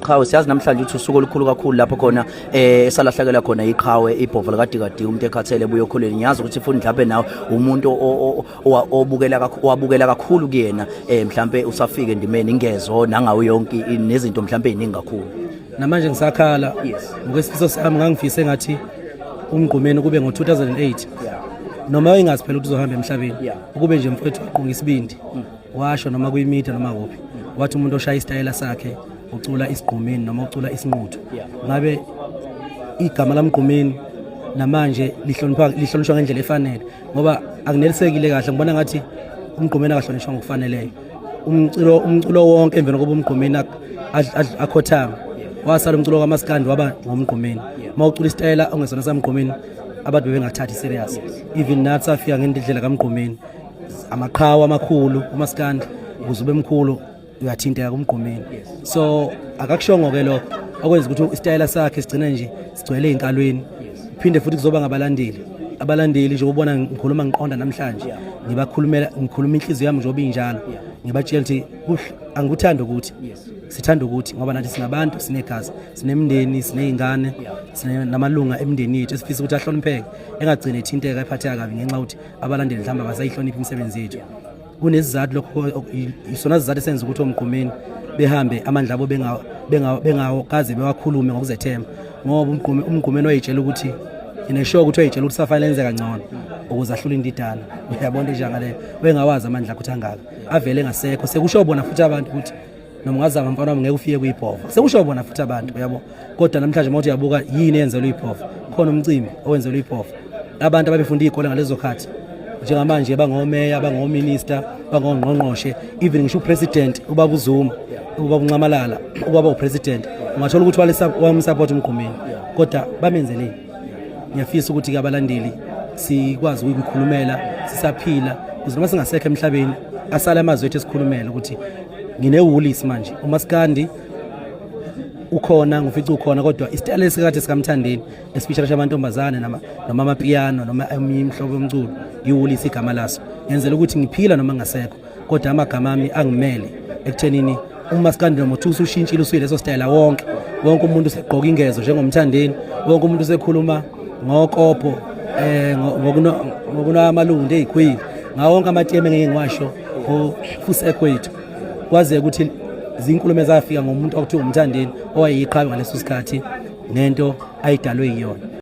iqhawe siyazi namhlanje ukuthi usuku olukhulu kakhulu lapho khona esalahlekela khona iqhawe ibhovu likadikadi umuntu ekhathele ebuye okholweni ngiyazi ukuthi futhi mhlawumbe nawe umuntu owabukela kakhulu kuyena mhlawumbe usafike endimeni ingezo nangawo yonke nezinto mhlawumbe eziningi kakhulu namanje ngisakhala ngokwesifiso sami ngangifise ngathi umgqumeni kube ngo2008 noma ingazi phela ukuthi uzohamba emhlabeni ukube nje mfowethu waqunga isibindi washo noma kuyimitha noma kuphi wathi umuntu oshaya istayela sakhe ucula isigqumeni noma ucula isinquthu ngabe igama lamgqumeni namanje lihlonishwa ngendlela efanele ngoba akunelisekile kahle ngibona ngathi umgqumeni akahlonishwa ngokufaneleyo umculo wonke emveni kokuba umgqumeni akhothama wasala umculo kaMaskandi waba ngomgqumeni mawucula istayela ongesona samgqumeni abantu bengathathi serious even nathi safika ngendlela kaMgqumeni amaqhawe amakhulu uMaskandi ukuze ube mkhulu uyathinteka kumgqumeni so akakushongo ke lokho okwenza ukuthi istayela sakhe sigcina nje sigcwele enkalweni phinde futhi kuzoba abalandeli nje ubona ngikhuluma ngiqonda namhlanje ngikhuluma inhliziyo yami nje obinjalo ngibatshela ukuthi angikuthanda ukuthi sithanda ukuthi ngoba nathi sinabantu sinegazi sinemndeni sinezingane namalunga emndeni yethu esifisa ukuthi ahlonipheke engagcine ethinteka ephatheka kabi ngenxa ukuthi abalandeli mhlamba basayihlonipha imisebenzi yethu kunesizathu lokho isona sizathu esenza ukuthi omgqumeni behambe amandla abo bengawokaze bewakhulume ngokuzethemba ngoba umgqumeni wayitshela ukuthi ineshow ukuthi wayitshela ukuthi safanele enze kangcono ukuze ahlule indidana uyabona njengale leyo wengawazi amandla ukuthi angaka avele ngasekho sekusho bona futhi abantu ukuthi noma ungazama mfana wami ngeke ufike kuyibhova sekusho bona futhi abantu uyabo kodwa namhlanje mawuthi uyabuka yini yenzelwe ibhova khona umcimbi owenzelwe ibhova abantu ababefunda izikole ngalezo khathi njengamanje bangomeya bangominister bangongqongqoshe even ngisho upresident ubaba uZuma ubaba uNcamalala ubaba upresident ungathola ukuthi wamsupport umgqumeni kodwa bamenzeleni ngiyafisa ukuthi ke abalandeli sikwazi ukukhulumela sisaphila ukuze noma singasekho emhlabeni asala amazwi ethu esikhulumela ukuthi nginewulisi manje uMaskandi ukhona ngifica ukhona kodwa isitayela esikade sikamthandeni esifeature amantombazane noma amapiano noma imihlobo yomculo iwulisi igama laso yenzela ukuthi ngiphila noma ngasekho kodwa amagama ami angimele ekuthenini uMaskandi noma uthi usushintshile usuyileso style wonke umuntu usegqoka ingezo njengomthandeni wonke umuntu usekhuluma ngokopho ngokunamalungu ezikhwili ngawonke amatiyeme ngeke ngiwasho fusekwethu kwaze ukuthi izinkulumo ezafika ngomuntu okuthiwa umthandeni owayiqhawe ngaleso sikhathi nento ayidalwe yiyona